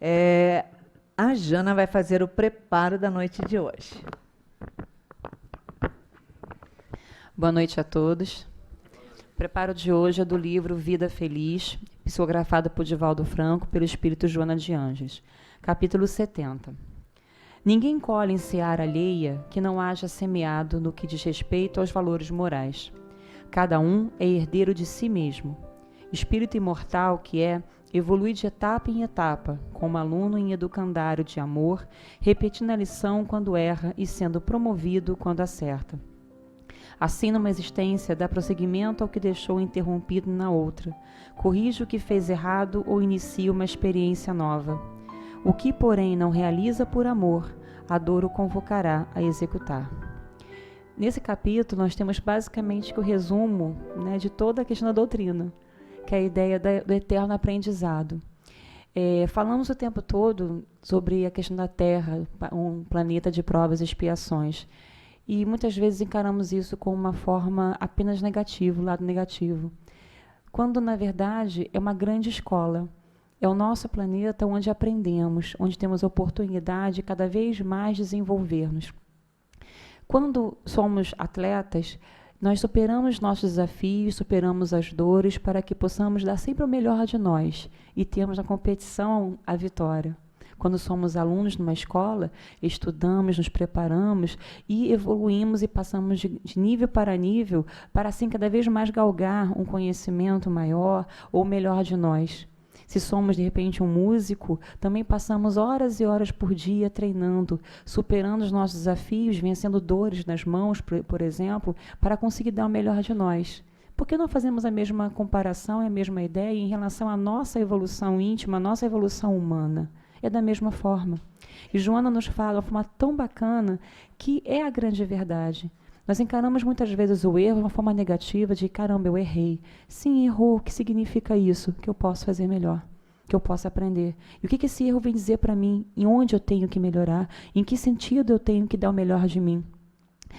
É, a Jana vai fazer o preparo da noite de hoje. Boa noite a todos. O preparo de hoje é do livro Vida Feliz, psicografado por Divaldo Franco, pelo espírito Joana de Ângeles. Capítulo 70. Ninguém colhe em seara alheia que não haja semeado no que diz respeito aos valores morais. Cada um é herdeiro de si mesmo. Espírito imortal que é, evolui de etapa em etapa, como aluno em educandário de amor, repetindo a lição quando erra e sendo promovido quando acerta. Assim, numa existência, dá prosseguimento ao que deixou interrompido na outra, corrige o que fez errado ou inicia uma experiência nova. O que, porém, não realiza por amor, a dor o convocará a executar. Nesse capítulo, nós temos basicamente o resumo, de toda a questão da doutrina, que é a ideia do eterno aprendizado. Falamos o tempo todo sobre a questão da Terra, um planeta de provas e expiações. E muitas vezes encaramos isso como uma forma apenas negativa, lado negativo. Quando, na verdade, é uma grande escola. É o nosso planeta onde aprendemos, onde temos a oportunidade de cada vez mais desenvolver-nos. Quando somos atletas, nós superamos nossos desafios, superamos as dores para que possamos dar sempre o melhor de nós e termos na competição a vitória. Quando somos alunos numa escola, estudamos, nos preparamos e evoluímos e passamos de nível para assim cada vez mais galgar um conhecimento maior ou melhor de nós. Se somos, de repente, um músico, também passamos horas e horas por dia treinando, superando os nossos desafios, vencendo dores nas mãos, por exemplo, para conseguir dar o melhor de nós. Por que não fazemos a mesma comparação e a mesma ideia em relação à nossa evolução íntima, à nossa evolução humana? É da mesma forma. E Joana nos fala de uma forma tão bacana que é a grande verdade. Nós encaramos muitas vezes o erro de uma forma negativa, de caramba, eu errei. Sim, errou. O que significa isso? Que eu posso fazer melhor, que eu posso aprender. E o que esse erro vem dizer para mim? Em onde eu tenho que melhorar? Em que sentido eu tenho que dar o melhor de mim?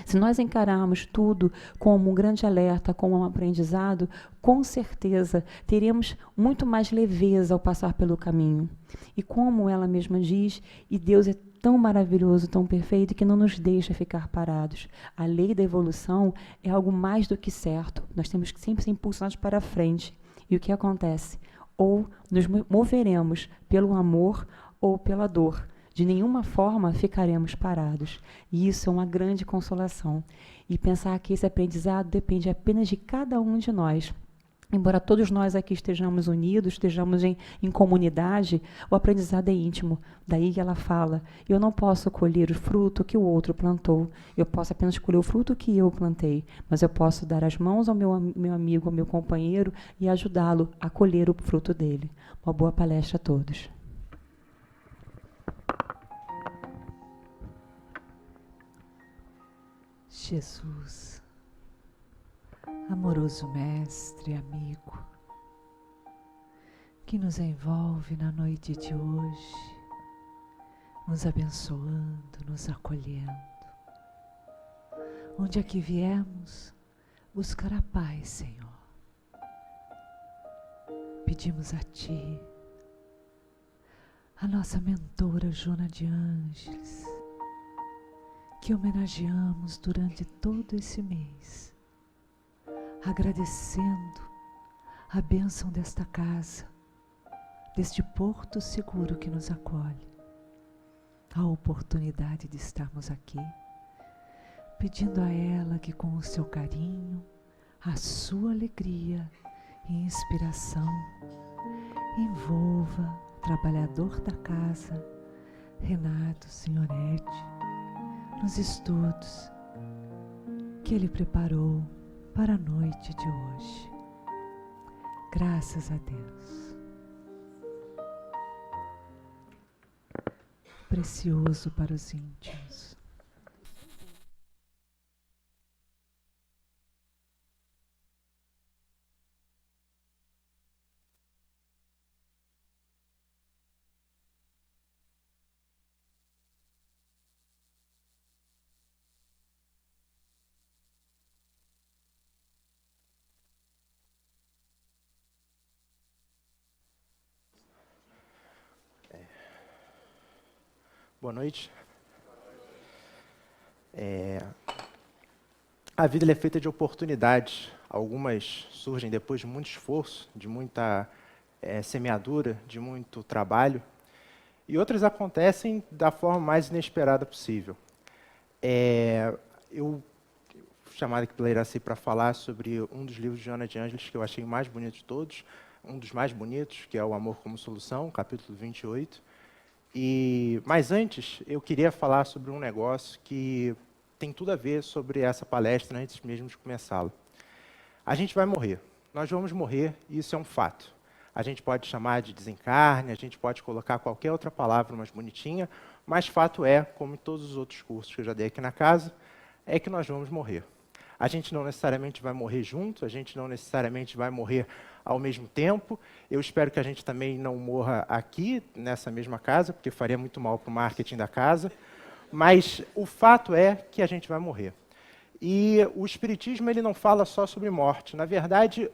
Se nós encararmos tudo como um grande alerta, como um aprendizado, com certeza teremos muito mais leveza ao passar pelo caminho. E como ela mesma diz, e Deus é tão maravilhoso, tão perfeito, que não nos deixa ficar parados. A lei da evolução é algo mais do que certo. Nós temos que sempre ser impulsionados para a frente. E o que acontece? Ou nos moveremos pelo amor ou pela dor. De nenhuma forma ficaremos parados. E isso é uma grande consolação. E pensar que esse aprendizado depende apenas de cada um de nós. Embora todos nós aqui estejamos unidos, estejamos em comunidade, o aprendizado é íntimo. Daí que ela fala, eu não posso colher o fruto que o outro plantou. Eu posso apenas colher o fruto que eu plantei. Mas eu posso dar as mãos ao meu amigo, ao meu companheiro e ajudá-lo a colher o fruto dele. Uma boa palestra a todos. Jesus, amoroso mestre, amigo, que nos envolve na noite de hoje, nos abençoando, nos acolhendo. Onde é que viemos buscar a paz, Senhor? Pedimos a Ti, a nossa mentora Joana de Ângeles, que homenageamos durante todo esse mês, agradecendo a bênção desta casa, deste porto seguro que nos acolhe, a oportunidade de estarmos aqui, pedindo a ela que com o seu carinho, a sua alegria e inspiração, envolva o trabalhador da casa, Renato Senhoretti, nos estudos que ele preparou para a noite de hoje. Graças a Deus. Precioso para os íntimos. Boa noite. A vida ela é feita de oportunidades. Algumas surgem depois de muito esforço, de muita semeadura, de muito trabalho. E outras acontecem da forma mais inesperada possível. Eu fui chamado aqui pela Iraci para falar sobre um dos livros de Joana de Ângeles que eu achei o mais bonito de todos, um dos mais bonitos, que é O Amor como Solução, capítulo 28. Mas antes, eu queria falar sobre um negócio que tem tudo a ver sobre essa palestra antes mesmo de começá-la. A gente vai morrer. Nós vamos morrer, e isso é um fato. A gente pode chamar de desencarne, a gente pode colocar qualquer outra palavra mais bonitinha, mas fato é, como em todos os outros cursos que eu já dei aqui na casa, é que nós vamos morrer. A gente não necessariamente vai morrer junto, a gente não necessariamente vai morrer ao mesmo tempo. Eu espero que a gente também não morra aqui, nessa mesma casa, porque faria muito mal para o marketing da casa. Mas o fato é que a gente vai morrer. E o Espiritismo ele não fala só sobre morte. Na verdade,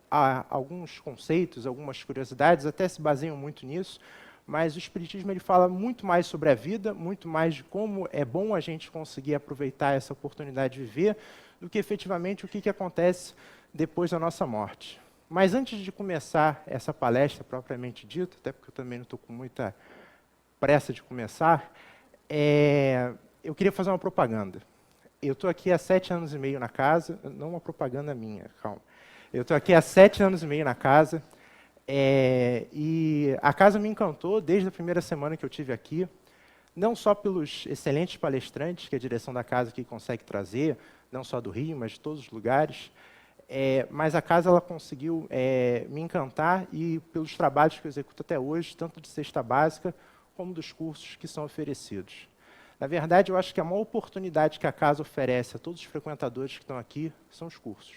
há alguns conceitos, algumas curiosidades até se baseiam muito nisso, mas o Espiritismo ele fala muito mais sobre a vida, muito mais de como é bom a gente conseguir aproveitar essa oportunidade de viver, do que efetivamente o que acontece depois da nossa morte. Mas antes de começar essa palestra propriamente dita, até porque eu também não estou com muita pressa de começar, eu queria fazer uma propaganda. Eu estou aqui há 7 anos e meio na casa, não uma propaganda minha, calma. Eu estou aqui há 7 anos e meio na casa, e a casa me encantou desde a primeira semana que eu tive aqui, não só pelos excelentes palestrantes que a direção da casa aqui consegue trazer, não só do Rio, mas de todos os lugares, mas a casa ela conseguiu me encantar e pelos trabalhos que eu executo até hoje, tanto de cesta básica como dos cursos que são oferecidos. Na verdade, eu acho que a maior oportunidade que a casa oferece a todos os frequentadores que estão aqui são os cursos.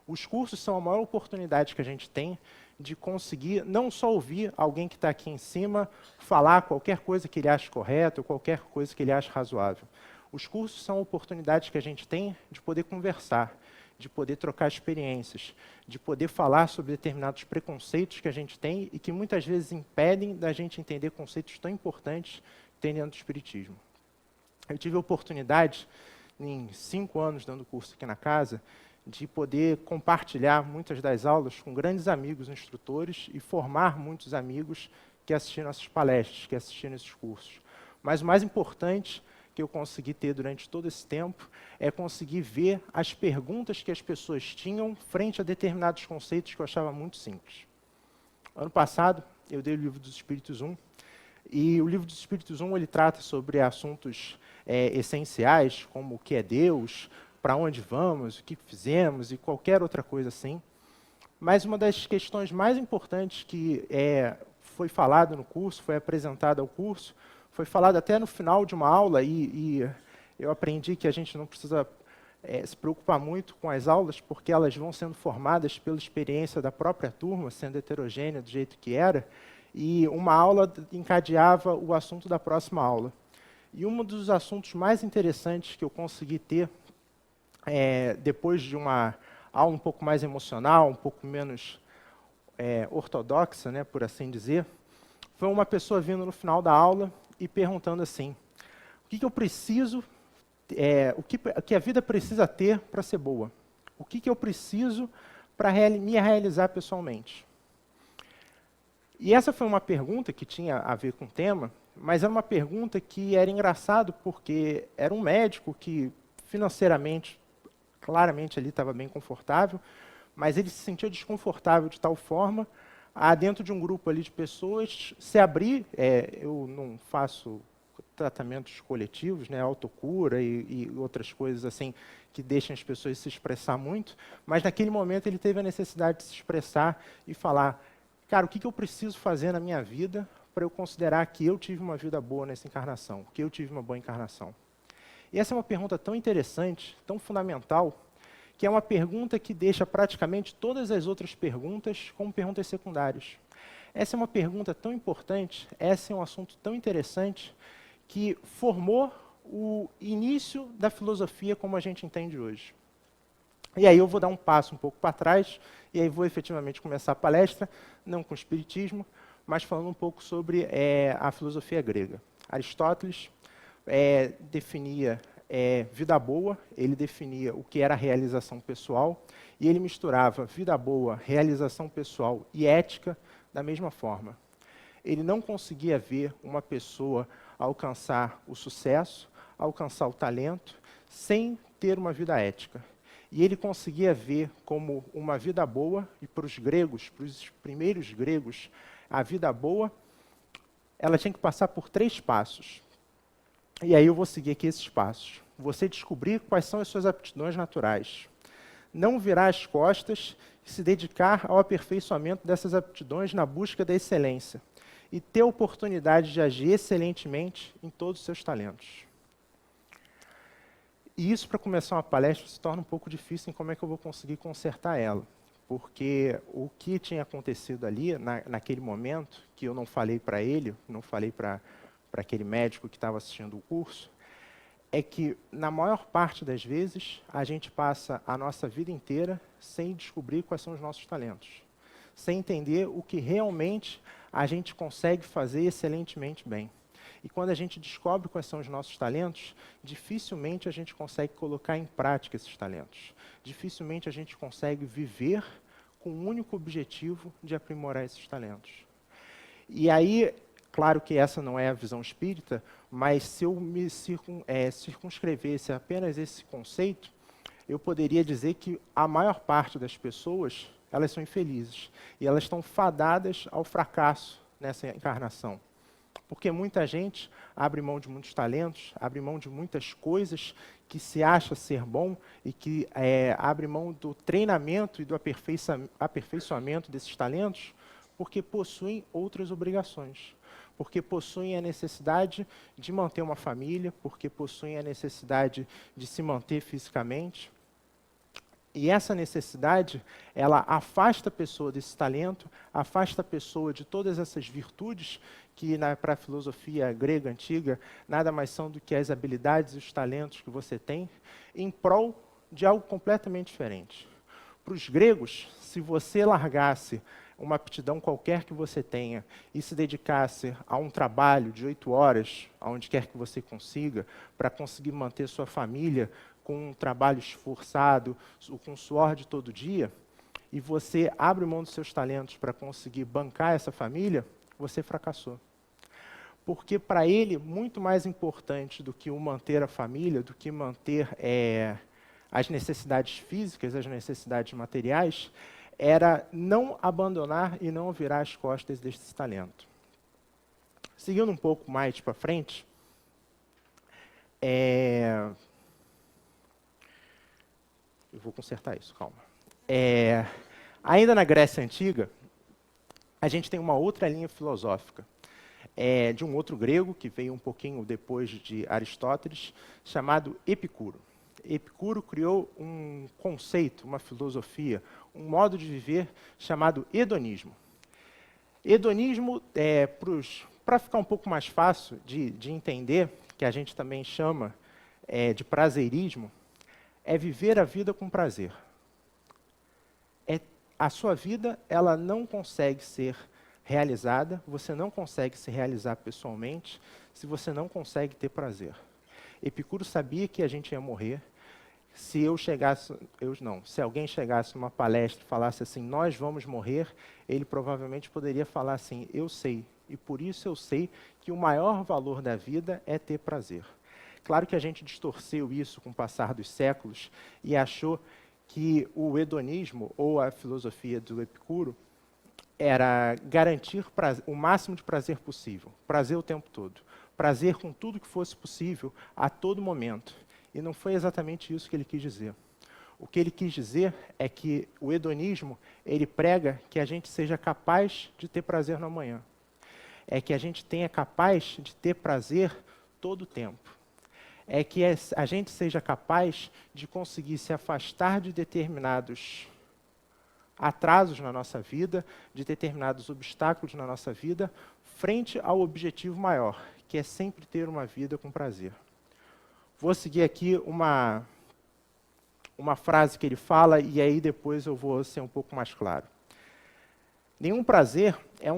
Os cursos são a maior oportunidade que a gente tem de conseguir não só ouvir alguém que está aqui em cima falar qualquer coisa que ele acha correta ou qualquer coisa que ele acha razoável. Os cursos são oportunidades que a gente tem de poder conversar, de poder trocar experiências, de poder falar sobre determinados preconceitos que a gente tem e que muitas vezes impedem da gente entender conceitos tão importantes que tem dentro do Espiritismo. Eu tive a oportunidade, em 5 anos dando curso aqui na casa, de poder compartilhar muitas das aulas com grandes amigos instrutores e formar muitos amigos que assistiram essas palestras, que assistiram esses cursos. Mas o mais importante que eu consegui ter durante todo esse tempo é conseguir ver as perguntas que as pessoas tinham frente a determinados conceitos que eu achava muito simples. Ano passado, eu dei o Livro dos Espíritos 1, e o Livro dos Espíritos 1 ele trata sobre assuntos essenciais, como o que é Deus, para onde vamos, o que fizemos e qualquer outra coisa assim. Mas uma das questões mais importantes que foi falado no curso, foi apresentada ao curso, foi falado até no final de uma aula, e eu aprendi que a gente não precisa se preocupar muito com as aulas, porque elas vão sendo formadas pela experiência da própria turma, sendo heterogênea do jeito que era, e uma aula encadeava o assunto da próxima aula. E um dos assuntos mais interessantes que eu consegui ter, depois de uma aula um pouco mais emocional, um pouco menos ortodoxa, né, por assim dizer, foi uma pessoa vindo no final da aula e perguntando assim, o que eu preciso, o que a vida precisa ter para ser boa? O que eu preciso para me realizar pessoalmente? E essa foi uma pergunta que tinha a ver com o tema, mas era uma pergunta que era engraçado porque era um médico que financeiramente, claramente ali estava bem confortável, mas ele se sentia desconfortável de tal forma a dentro de um grupo ali de pessoas se abrir. Eu não faço tratamentos coletivos, né, autocura e outras coisas assim que deixam as pessoas se expressar muito, mas naquele momento ele teve a necessidade de se expressar e falar, cara, o que eu preciso fazer na minha vida para eu considerar que eu tive uma vida boa nessa encarnação, que eu tive uma boa encarnação? E essa é uma pergunta tão interessante, tão fundamental, que é uma pergunta que deixa praticamente todas as outras perguntas como perguntas secundárias. Essa é uma pergunta tão importante, esse é um assunto tão interessante, que formou o início da filosofia como a gente entende hoje. E aí eu vou dar um passo um pouco para trás, e aí vou efetivamente começar a palestra, não com o espiritismo, mas falando um pouco sobre a filosofia grega. Aristóteles definia vida boa, ele definia o que era realização pessoal, e ele misturava vida boa, realização pessoal e ética da mesma forma. Ele não conseguia ver uma pessoa alcançar o sucesso, alcançar o talento, sem ter uma vida ética. E ele conseguia ver como uma vida boa, e para os gregos, para os primeiros gregos, a vida boa, ela tinha que passar por 3 passos. E aí eu vou seguir aqui esses passos. Você descobrir quais são as suas aptidões naturais. Não virar as costas e se dedicar ao aperfeiçoamento dessas aptidões na busca da excelência. E ter a oportunidade de agir excelentemente em todos os seus talentos. E isso, para começar uma palestra, se torna um pouco difícil em como é que eu vou conseguir consertar ela. Porque o que tinha acontecido ali, naquele momento, que eu não falei para ele, não falei para aquele médico que estava assistindo o curso, é que, na maior parte das vezes, a gente passa a nossa vida inteira sem descobrir quais são os nossos talentos. Sem entender o que realmente a gente consegue fazer excelentemente bem. E quando a gente descobre quais são os nossos talentos, dificilmente a gente consegue colocar em prática esses talentos. Dificilmente a gente consegue viver com o único objetivo de aprimorar esses talentos. E aí, claro que essa não é a visão espírita, mas se eu me circunscrevesse apenas esse conceito, eu poderia dizer que a maior parte das pessoas, elas são infelizes. E elas estão fadadas ao fracasso nessa encarnação. Porque muita gente abre mão de muitos talentos, abre mão de muitas coisas que se acha ser bom e que abre mão do treinamento e do aperfeiçoamento desses talentos porque possuem outras obrigações. Porque possuem a necessidade de manter uma família, porque possuem a necessidade de se manter fisicamente. E essa necessidade, ela afasta a pessoa desse talento, afasta a pessoa de todas essas virtudes que, para a filosofia grega antiga, nada mais são do que as habilidades e os talentos que você tem, em prol de algo completamente diferente. Para os gregos, se você largasse uma aptidão qualquer que você tenha e se dedicasse a um trabalho de 8 horas, aonde quer que você consiga, para conseguir manter sua família com um trabalho esforçado, com suor de todo dia, e você abre mão dos seus talentos para conseguir bancar essa família, você fracassou. Porque para ele, muito mais importante do que o manter a família, do que manter as necessidades físicas, as necessidades materiais, era não abandonar e não virar as costas desse talento. Seguindo um pouco mais para frente, eu vou consertar isso, calma. Ainda na Grécia Antiga, a gente tem uma outra linha filosófica, de um outro grego, que veio um pouquinho depois de Aristóteles, chamado Epicuro. Epicuro criou um conceito, uma filosofia, um modo de viver chamado hedonismo. Hedonismo, para ficar um pouco mais fácil de entender, que a gente também chama de prazerismo, é viver a vida com prazer. A sua vida, ela não consegue ser realizada, você não consegue se realizar pessoalmente se você não consegue ter prazer. Epicuro sabia que a gente ia morrer. Se alguém chegasse numa palestra e falasse assim, nós vamos morrer, ele provavelmente poderia falar assim, eu sei, e por isso eu sei que o maior valor da vida é ter prazer. Claro que a gente distorceu isso com o passar dos séculos e achou que o hedonismo, ou a filosofia do Epicuro, era garantir o máximo de prazer possível, prazer o tempo todo, prazer com tudo que fosse possível, a todo momento. E não foi exatamente isso que ele quis dizer. O que ele quis dizer é que o hedonismo, ele prega que a gente seja capaz de ter prazer no amanhã. É que a gente tenha capaz de ter prazer todo o tempo. É que a gente seja capaz de conseguir se afastar de determinados atrasos na nossa vida, de determinados obstáculos na nossa vida, frente ao objetivo maior, que é sempre ter uma vida com prazer. Vou seguir aqui uma frase que ele fala, e aí depois eu vou ser um pouco mais claro. Nenhum prazer é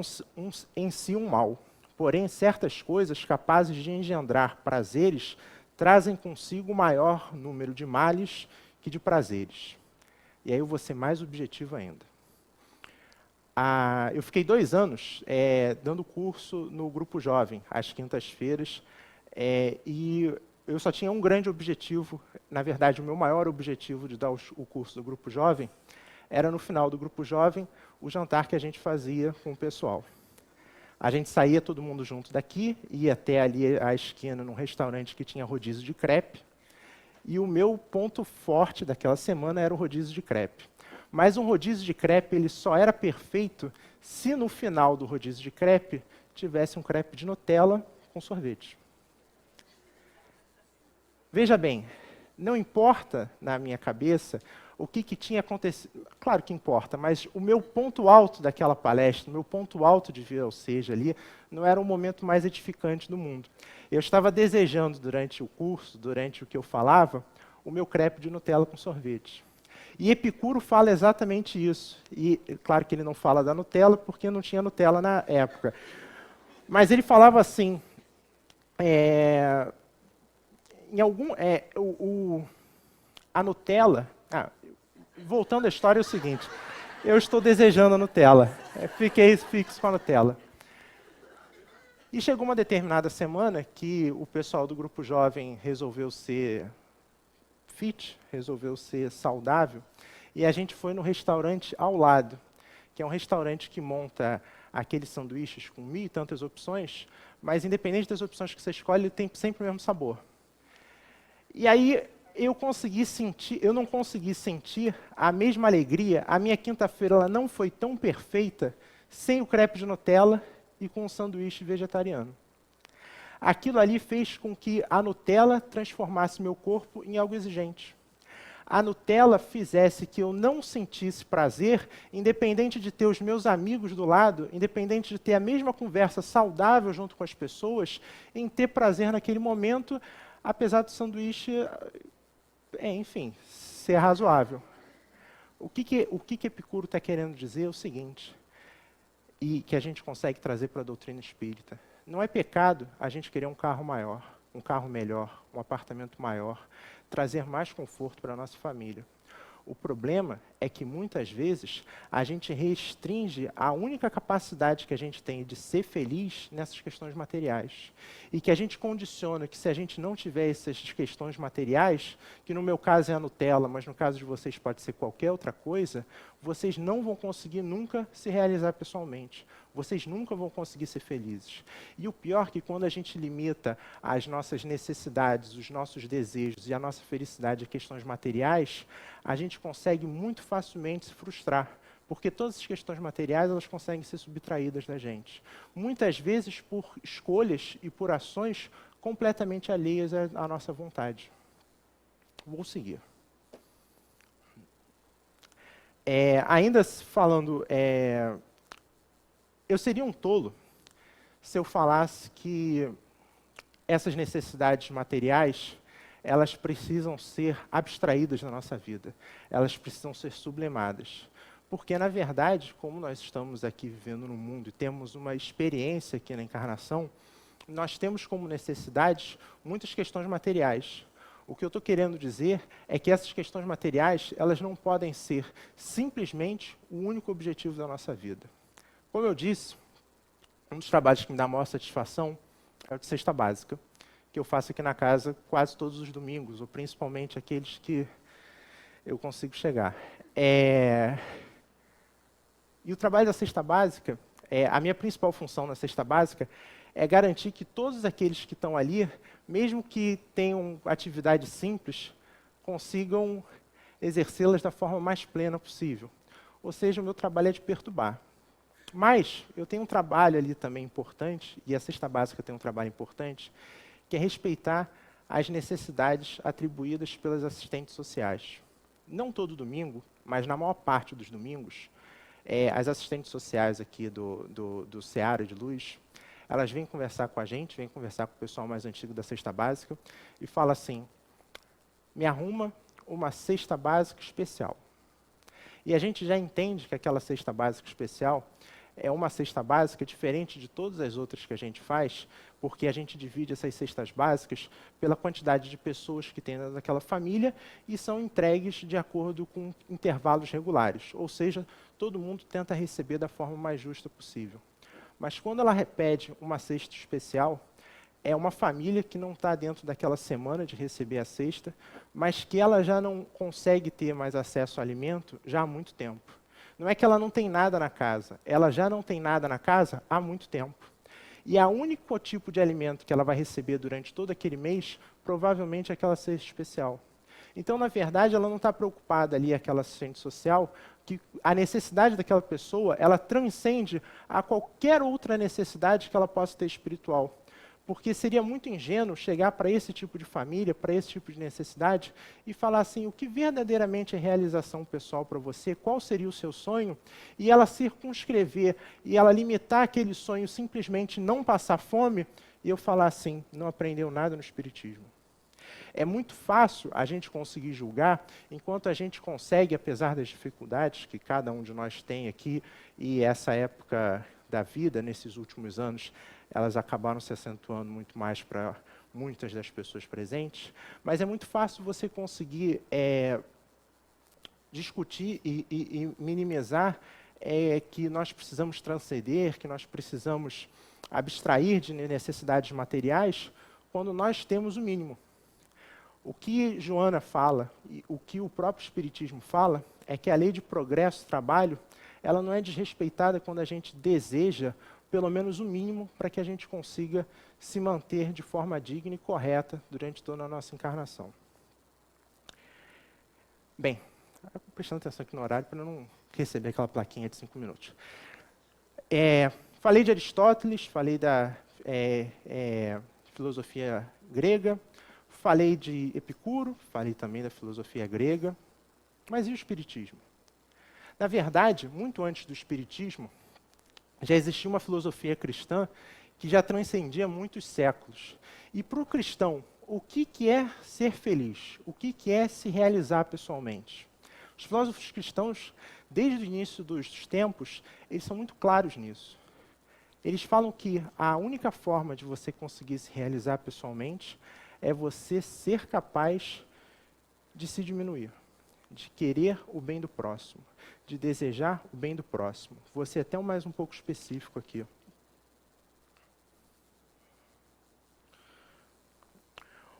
em si um mal, Porém, certas coisas capazes de engendrar prazeres trazem consigo maior número de males que de prazeres. E aí eu vou ser mais objetivo ainda. Eu fiquei 2 anos dando curso no Grupo Jovem, às quintas-feiras, e eu só tinha um grande objetivo, na verdade, o meu maior objetivo de dar o curso do Grupo Jovem era, no final do Grupo Jovem, o jantar que a gente fazia com o pessoal. A gente saía todo mundo junto daqui, ia até ali à esquina, num restaurante que tinha rodízio de crepe, e o meu ponto forte daquela semana era o rodízio de crepe. Mas um rodízio de crepe ele só era perfeito se no final do rodízio de crepe tivesse um crepe de Nutella com sorvete. Veja bem, não importa na minha cabeça o que tinha acontecido. Claro que importa, mas o meu ponto alto daquela palestra, o meu ponto alto de vir ao Seja ali, não era o momento mais edificante do mundo. Eu estava desejando durante o curso, durante o que eu falava, o meu crepe de Nutella com sorvete. E Epicuro fala exatamente isso. E claro que ele não fala da Nutella, porque não tinha Nutella na época. Mas ele falava assim, a Nutella... voltando à história, é o seguinte, eu estou desejando a Nutella. Fiquei fixo com a Nutella. E chegou uma determinada semana que o pessoal do Grupo Jovem resolveu ser fit, resolveu ser saudável, e a gente foi no restaurante ao lado, que é um restaurante que monta aqueles sanduíches com 1.000 e tantas opções, mas independente das opções que você escolhe, ele tem sempre o mesmo sabor. E aí eu não consegui sentir a mesma alegria, a minha quinta-feira ela não foi tão perfeita sem o crepe de Nutella e com o sanduíche vegetariano. Aquilo ali fez com que a Nutella transformasse meu corpo em algo exigente. A Nutella fizesse que eu não sentisse prazer, independente de ter os meus amigos do lado, independente de ter a mesma conversa saudável junto com as pessoas, em ter prazer naquele momento, apesar do sanduíche, enfim, ser razoável. O que Epicuro está querendo dizer é o seguinte, e que a gente consegue trazer para a doutrina espírita. Não é pecado a gente querer um carro maior, um carro melhor, um apartamento maior, trazer mais conforto para a nossa família. O problema é que, muitas vezes, a gente restringe a única capacidade que a gente tem de ser feliz nessas questões materiais. E que a gente condiciona que, se a gente não tiver essas questões materiais, que no meu caso é a Nutella, mas no caso de vocês pode ser qualquer outra coisa, vocês não vão conseguir nunca se realizar pessoalmente. Vocês nunca vão conseguir ser felizes. E o pior é que, quando a gente limita as nossas necessidades, os nossos desejos e a nossa felicidade a questões materiais, a gente consegue muito facilmente se frustrar, porque todas as questões materiais elas conseguem ser subtraídas da gente. Muitas vezes por escolhas e por ações completamente alheias à nossa vontade. Vou seguir. Ainda falando... eu seria um tolo se eu falasse que essas necessidades materiais, elas precisam ser abstraídas da nossa vida. Elas precisam ser sublimadas. Porque, na verdade, como nós estamos aqui vivendo no mundo e temos uma experiência aqui na encarnação, nós temos como necessidades muitas questões materiais. O que eu estou querendo dizer é que essas questões materiais, elas não podem ser simplesmente o único objetivo da nossa vida. Como eu disse, um dos trabalhos que me dá maior satisfação é o de cesta básica, que eu faço aqui na casa quase todos os domingos, ou principalmente aqueles que eu consigo chegar. E o trabalho da cesta básica, a minha principal função na cesta básica é garantir que todos aqueles que estão ali, mesmo que tenham atividades simples, consigam exercê-las da forma mais plena possível. Ou seja, o meu trabalho é de perturbar. Mas eu tenho um trabalho ali também importante, e a cesta básica tem um trabalho importante, que é respeitar as necessidades atribuídas pelas assistentes sociais. Não todo domingo, mas na maior parte dos domingos, as assistentes sociais aqui do Seara de Luz, elas vêm conversar com a gente, vêm conversar com o pessoal mais antigo da cesta básica, e fala assim, me arruma uma cesta básica especial. E a gente já entende que aquela cesta básica especial é uma cesta básica diferente de todas as outras que a gente faz, porque a gente divide essas cestas básicas pela quantidade de pessoas que tem naquela família e são entregues de acordo com intervalos regulares, ou seja, todo mundo tenta receber da forma mais justa possível. Mas quando ela pede uma cesta especial, é uma família que não está dentro daquela semana de receber a cesta, mas que ela já não consegue ter mais acesso ao alimento já há muito tempo. Não é que ela não tem nada na casa, ela já não tem nada na casa há muito tempo. E o único tipo de alimento que ela vai receber durante todo aquele mês, provavelmente é aquela cesta especial. Então, na verdade, ela não está preocupada ali, aquela assistente social, que a necessidade daquela pessoa, ela transcende a qualquer outra necessidade que ela possa ter espiritual. Porque seria muito ingênuo chegar para esse tipo de família, para esse tipo de necessidade, e falar assim, o que verdadeiramente é realização pessoal para você, qual seria o seu sonho, e ela circunscrever, e ela limitar aquele sonho simplesmente não passar fome, e eu falar assim, não aprendeu nada no Espiritismo. É muito fácil a gente conseguir julgar, enquanto a gente consegue, apesar das dificuldades que cada um de nós tem aqui, e essa época da vida, nesses últimos anos, elas acabaram se acentuando muito mais para muitas das pessoas presentes, mas é muito fácil você conseguir discutir e minimizar que nós precisamos transcender, que nós precisamos abstrair de necessidades materiais, quando nós temos o mínimo. O que Joana fala, e o que o próprio Espiritismo fala, é que a lei de progresso e trabalho, ela não é desrespeitada quando a gente deseja pelo menos o mínimo para que a gente consiga se manter de forma digna e correta durante toda a nossa encarnação. Bem, prestando atenção aqui no horário para não receber aquela plaquinha de 5 minutos. Falei de Aristóteles, falei da filosofia grega, falei de Epicuro, falei também da filosofia grega, mas e o Espiritismo? Na verdade, muito antes do Espiritismo, já existia uma filosofia cristã que já transcendia muitos séculos. E para o cristão, o que é ser feliz? O que é se realizar pessoalmente? Os filósofos cristãos, desde o início dos tempos, eles são muito claros nisso. Eles falam que a única forma de você conseguir se realizar pessoalmente é você ser capaz de se diminuir, de querer o bem do próximo, de desejar o bem do próximo. Vou ser até mais um pouco específico aqui.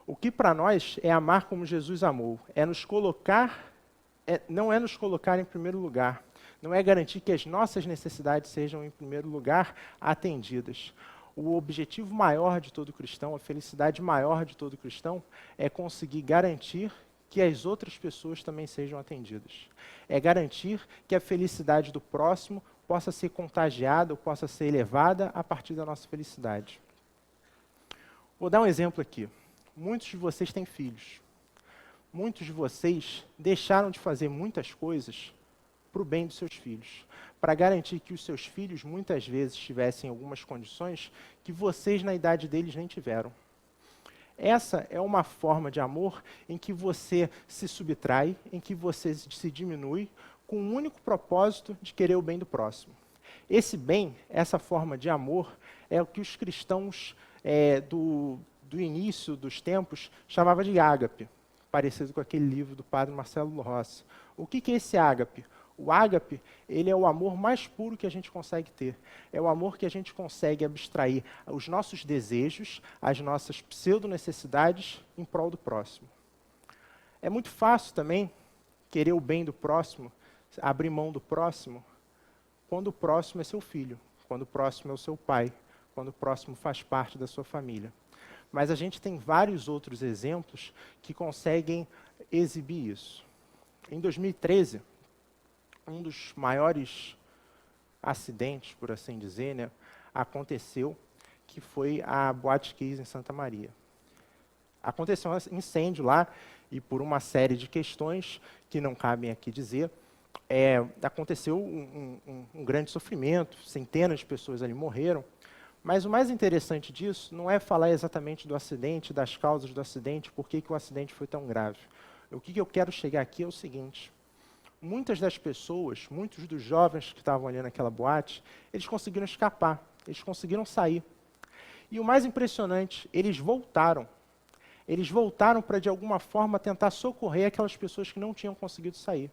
O que para nós é amar como Jesus amou, não é nos colocar em primeiro lugar, não é garantir que as nossas necessidades sejam em primeiro lugar atendidas. O objetivo maior de todo cristão, a felicidade maior de todo cristão, é conseguir garantir que as outras pessoas também sejam atendidas. É garantir que a felicidade do próximo possa ser contagiada ou possa ser elevada a partir da nossa felicidade. Vou dar um exemplo aqui. Muitos de vocês têm filhos. Muitos de vocês deixaram de fazer muitas coisas para o bem dos seus filhos, para garantir que os seus filhos muitas vezes tivessem algumas condições que vocês na idade deles nem tiveram. Essa é uma forma de amor em que você se subtrai, em que você se diminui, com o único propósito de querer o bem do próximo. Esse bem, essa forma de amor, é o que os cristãos do início dos tempos chamavam de ágape, parecido com aquele livro do padre Marcelo Rossi. O que é esse ágape? O ágape, ele é o amor mais puro que a gente consegue ter. É o amor que a gente consegue abstrair os nossos desejos, as nossas pseudo-necessidades em prol do próximo. É muito fácil também querer o bem do próximo, abrir mão do próximo, quando o próximo é seu filho, quando o próximo é o seu pai, quando o próximo faz parte da sua família. Mas a gente tem vários outros exemplos que conseguem exibir isso. Em 2013, um dos maiores acidentes, por assim dizer, né, aconteceu, que foi a Boate Kiss em Santa Maria. Aconteceu um incêndio lá, e por uma série de questões que não cabem aqui dizer, aconteceu um grande sofrimento, centenas de pessoas ali morreram, mas o mais interessante disso não é falar exatamente do acidente, das causas do acidente, por que o acidente foi tão grave. O que eu quero chegar aqui é o seguinte: muitas das pessoas, muitos dos jovens que estavam ali naquela boate, eles conseguiram escapar, eles conseguiram sair. E o mais impressionante, eles voltaram. Eles voltaram para, de alguma forma, tentar socorrer aquelas pessoas que não tinham conseguido sair.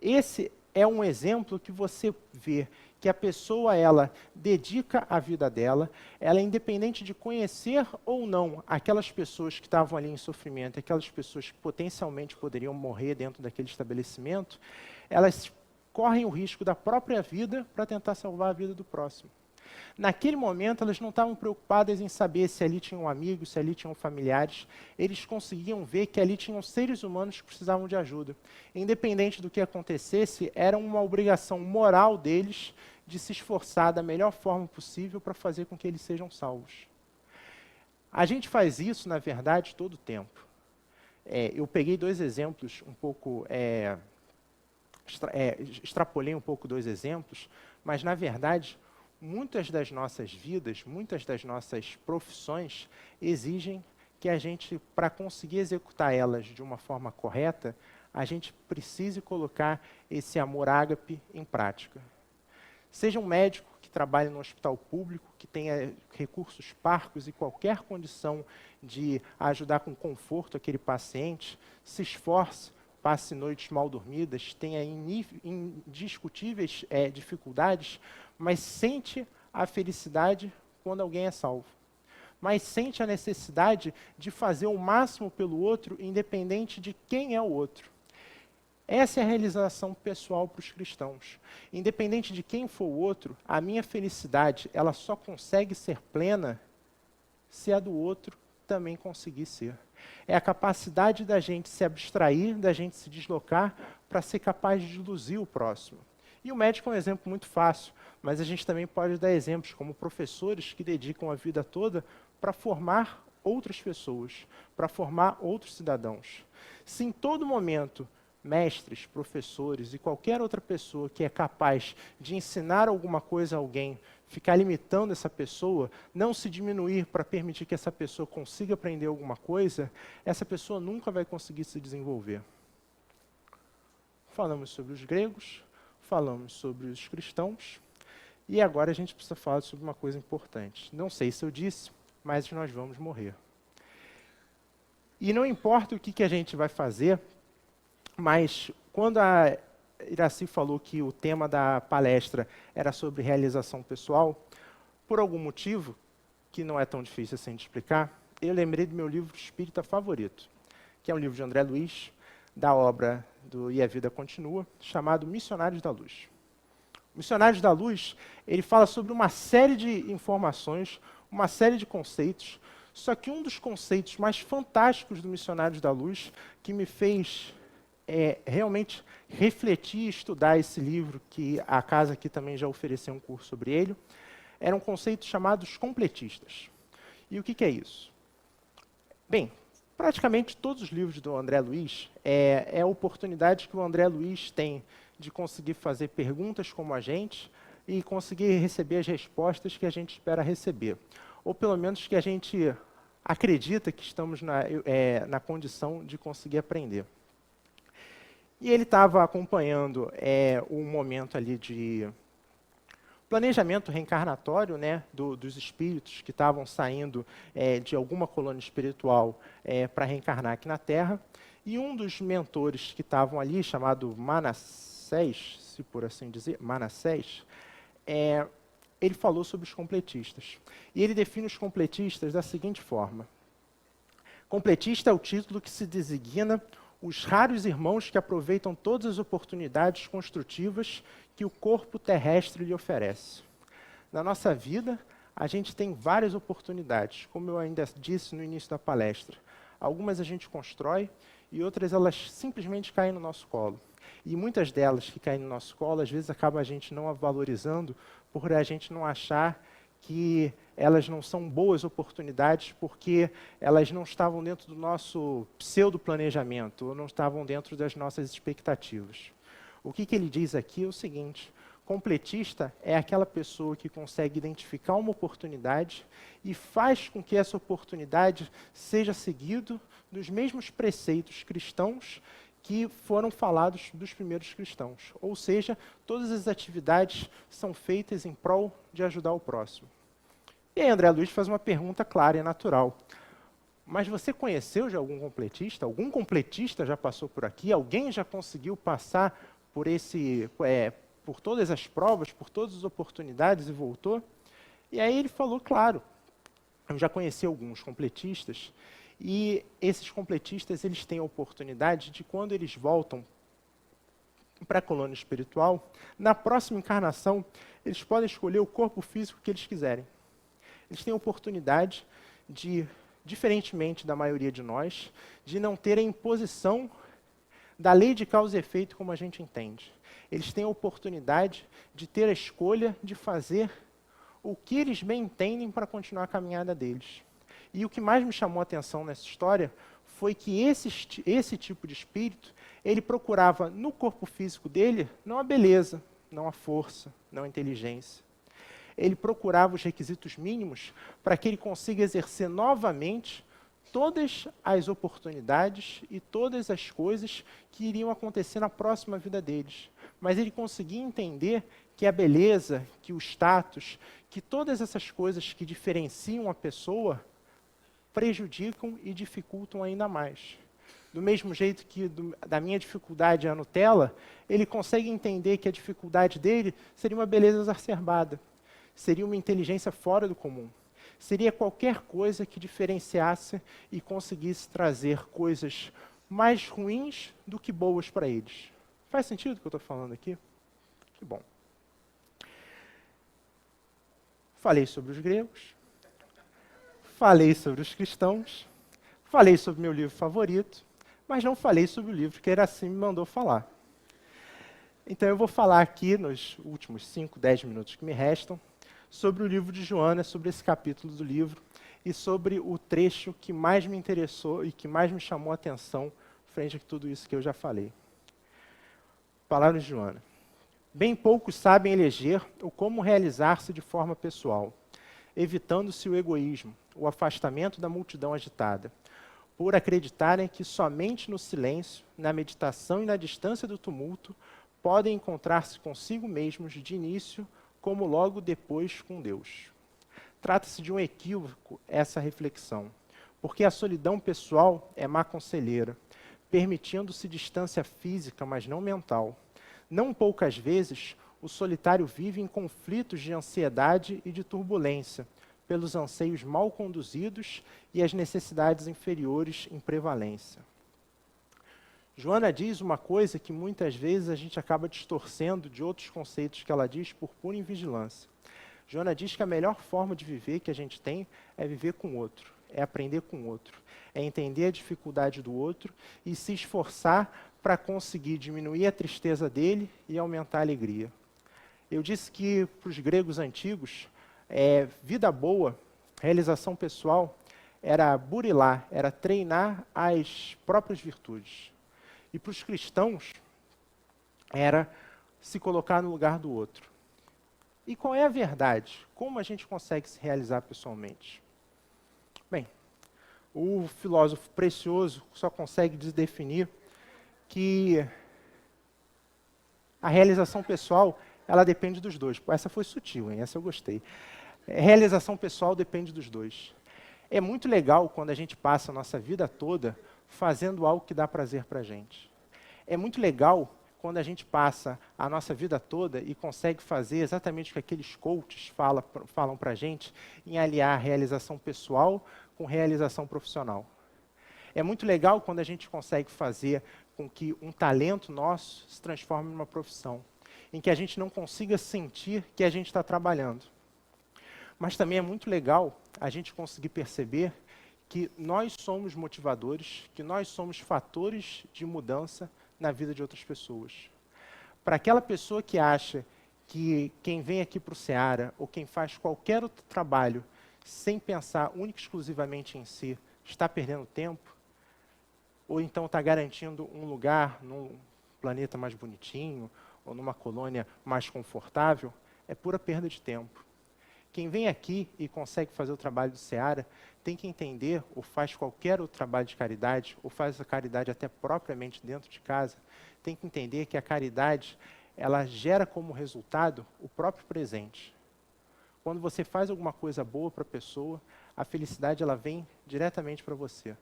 Esse é um exemplo que você vê que a pessoa, ela dedica a vida dela, ela é independente de conhecer ou não aquelas pessoas que estavam ali em sofrimento, aquelas pessoas que potencialmente poderiam morrer dentro daquele estabelecimento, elas correm o risco da própria vida para tentar salvar a vida do próximo. Naquele momento, elas não estavam preocupadas em saber se ali tinham amigos, se ali tinham familiares. Eles conseguiam ver que ali tinham seres humanos que precisavam de ajuda. Independente do que acontecesse, era uma obrigação moral deles de se esforçar da melhor forma possível para fazer com que eles sejam salvos. A gente faz isso, na verdade, todo o tempo. Eu peguei dois exemplos um pouco... extrapolei um pouco dois exemplos, mas, na verdade... muitas das nossas vidas, muitas das nossas profissões exigem que a gente, para conseguir executar elas de uma forma correta, a gente precise colocar esse amor ágape em prática. Seja um médico que trabalhe no hospital público, que tenha recursos parcos e qualquer condição de ajudar com conforto aquele paciente, se esforce, passe noites mal dormidas, tenha indiscutíveis dificuldades, mas sente a felicidade quando alguém é salvo. Mas sente a necessidade de fazer o máximo pelo outro, independente de quem é o outro. Essa é a realização pessoal para os cristãos. Independente de quem for o outro, a minha felicidade, ela só consegue ser plena se a do outro também conseguir ser. É a capacidade da gente se abstrair, da gente se deslocar para ser capaz de luzir o próximo. E o médico é um exemplo muito fácil, mas a gente também pode dar exemplos como professores que dedicam a vida toda para formar outras pessoas, para formar outros cidadãos. Se em todo momento mestres, professores e qualquer outra pessoa que é capaz de ensinar alguma coisa a alguém, ficar limitando essa pessoa, não se diminuir para permitir que essa pessoa consiga aprender alguma coisa, essa pessoa nunca vai conseguir se desenvolver. Falamos sobre os gregos, falamos sobre os cristãos, e agora a gente precisa falar sobre uma coisa importante. Não sei se eu disse, mas nós vamos morrer. E não importa o que a gente vai fazer, mas quando a Iraci falou que o tema da palestra era sobre realização pessoal, por algum motivo, que não é tão difícil assim de explicar, eu lembrei do meu livro espírita favorito, que é um livro de André Luiz, da obra do E a Vida Continua, chamado Missionários da Luz. Missionários da Luz, ele fala sobre uma série de informações, uma série de conceitos, só que um dos conceitos mais fantásticos do Missionários da Luz, que me fez realmente refletir e estudar esse livro, que a casa aqui também já ofereceu um curso sobre ele, era um conceito chamado completistas. E o que é isso? Bem, praticamente todos os livros do André Luiz é a oportunidade que o André Luiz tem de conseguir fazer perguntas como a gente e conseguir receber as respostas que a gente espera receber. Ou pelo menos que a gente acredita que estamos na condição de conseguir aprender. E ele estava acompanhando um momento ali de planejamento reencarnatório, né, dos espíritos que estavam saindo de alguma colônia espiritual para reencarnar aqui na Terra. E um dos mentores que estavam ali, chamado Manassés, se por assim dizer, Manassés, ele falou sobre os completistas. E ele define os completistas da seguinte forma. Completista é o título que se designa os raros irmãos que aproveitam todas as oportunidades construtivas que o corpo terrestre lhe oferece. Na nossa vida, a gente tem várias oportunidades, como eu ainda disse no início da palestra. Algumas a gente constrói e outras elas simplesmente caem no nosso colo. E muitas delas que caem no nosso colo, às vezes acaba a gente não a valorizando por a gente não achar que elas não são boas oportunidades porque elas não estavam dentro do nosso pseudo-planejamento, ou não estavam dentro das nossas expectativas. O que ele diz aqui é o seguinte: completista é aquela pessoa que consegue identificar uma oportunidade e faz com que essa oportunidade seja seguida dos mesmos preceitos cristãos que foram falados dos primeiros cristãos. Ou seja, todas as atividades são feitas em prol de ajudar o próximo. E aí André Luiz faz uma pergunta clara e natural. Mas você conheceu já algum completista? Algum completista já passou por aqui? Alguém já conseguiu passar por todas as provas, por todas as oportunidades e voltou? E aí ele falou, claro, eu já conheci alguns completistas, e esses completistas eles têm a oportunidade de, quando eles voltam para a colônia espiritual, na próxima encarnação, eles podem escolher o corpo físico que eles quiserem. Eles têm a oportunidade de, diferentemente da maioria de nós, de não ter a imposição da lei de causa e efeito como a gente entende. Eles têm a oportunidade de ter a escolha de fazer o que eles bem entendem para continuar a caminhada deles. E o que mais me chamou a atenção nessa história foi que esse tipo de espírito, ele procurava no corpo físico dele não a beleza, não a força, não a inteligência. Ele procurava os requisitos mínimos para que ele consiga exercer novamente todas as oportunidades e todas as coisas que iriam acontecer na próxima vida deles. Mas ele conseguia entender que a beleza, que o status, que todas essas coisas que diferenciam a pessoa prejudicam e dificultam ainda mais. Do mesmo jeito que da minha dificuldade é a Nutella, ele consegue entender que a dificuldade dele seria uma beleza exacerbada, seria uma inteligência fora do comum, seria qualquer coisa que diferenciasse e conseguisse trazer coisas mais ruins do que boas para eles. Faz sentido o que eu estou falando aqui? Que bom. Falei sobre os gregos, falei sobre os cristãos, falei sobre meu livro favorito, mas não falei sobre o livro que Erasim me mandou falar. Então eu vou falar aqui, nos últimos 5, 10 minutos que me restam, sobre o livro de Joana, sobre esse capítulo do livro, e sobre o trecho que mais me interessou e que mais me chamou a atenção frente a tudo isso que eu já falei. Palavras de Joana. Bem poucos sabem eleger o como realizar-se de forma pessoal, evitando-se o egoísmo, o afastamento da multidão agitada, por acreditarem que somente no silêncio, na meditação e na distância do tumulto, podem encontrar-se consigo mesmos de início, como logo depois com Deus. Trata-se de um equívoco essa reflexão, porque a solidão pessoal é má conselheira, permitindo-se distância física, mas não mental. Não poucas vezes, o solitário vive em conflitos de ansiedade e de turbulência, pelos anseios mal conduzidos e as necessidades inferiores em prevalência. Joana diz uma coisa que muitas vezes a gente acaba distorcendo de outros conceitos que ela diz por pura invigilância. Joana diz que a melhor forma de viver que a gente tem é viver com o outro, é aprender com o outro, é entender a dificuldade do outro e se esforçar para conseguir diminuir a tristeza dele e aumentar a alegria. Eu disse que para os gregos antigos, vida boa, realização pessoal, era burilar, era treinar as próprias virtudes. E para os cristãos, era se colocar no lugar do outro. E qual é a verdade? Como a gente consegue se realizar pessoalmente? Bem, o filósofo Precioso só consegue definir que a realização pessoal, ela depende dos dois. Pô, essa foi sutil, hein? Essa eu gostei. Realização pessoal depende dos dois. É muito legal quando a gente passa a nossa vida toda fazendo algo que dá prazer para a gente. É muito legal quando a gente passa a nossa vida toda e consegue fazer exatamente o que aqueles coaches falam para a gente, em aliar realização pessoal com realização profissional. É muito legal quando a gente consegue fazer com que um talento nosso se transforme numa profissão, em que a gente não consiga sentir que a gente está trabalhando. Mas também é muito legal a gente conseguir perceber que nós somos motivadores, que nós somos fatores de mudança na vida de outras pessoas. Para aquela pessoa que acha que quem vem aqui para o Seara, ou quem faz qualquer outro trabalho, sem pensar única e exclusivamente em si, está perdendo tempo, ou então está garantindo um lugar num planeta mais bonitinho, ou numa colônia mais confortável, é pura perda de tempo. Quem vem aqui e consegue fazer o trabalho do Seara tem que entender, ou faz qualquer outro trabalho de caridade, ou faz a caridade até propriamente dentro de casa, tem que entender que a caridade, ela gera como resultado o próprio presente. Quando você faz alguma coisa boa para a pessoa, a felicidade ela vem diretamente para você.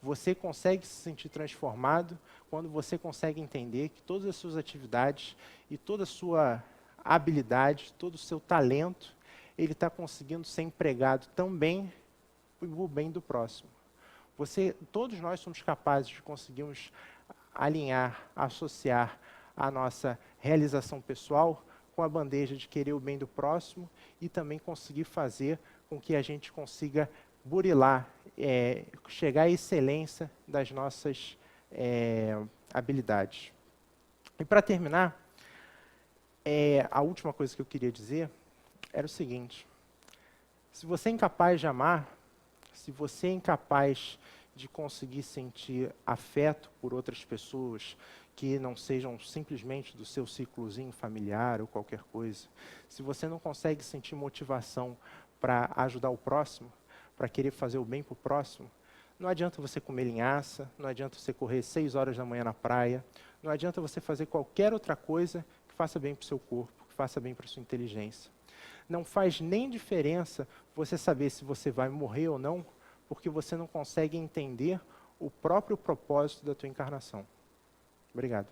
Você consegue se sentir transformado quando você consegue entender que todas as suas atividades e toda a sua habilidade, todo o seu talento, ele está conseguindo ser empregado também para o bem do próximo. Todos nós somos capazes de conseguirmos alinhar, associar a nossa realização pessoal com a bandeja de querer o bem do próximo e também conseguir fazer com que a gente consiga burilar, chegar à excelência das nossas habilidades. E para terminar, a última coisa que eu queria dizer era o seguinte: se você é incapaz de amar, se você é incapaz de conseguir sentir afeto por outras pessoas que não sejam simplesmente do seu ciclozinho familiar ou qualquer coisa, se você não consegue sentir motivação para ajudar o próximo, para querer fazer o bem para o próximo, não adianta você comer linhaça, não adianta você correr 6 horas da manhã na praia, não adianta você fazer qualquer outra coisa que faça bem para o seu corpo, que faça bem para a sua inteligência. Não faz nem diferença você saber se você vai morrer ou não, porque você não consegue entender o próprio propósito da tua encarnação. Obrigado.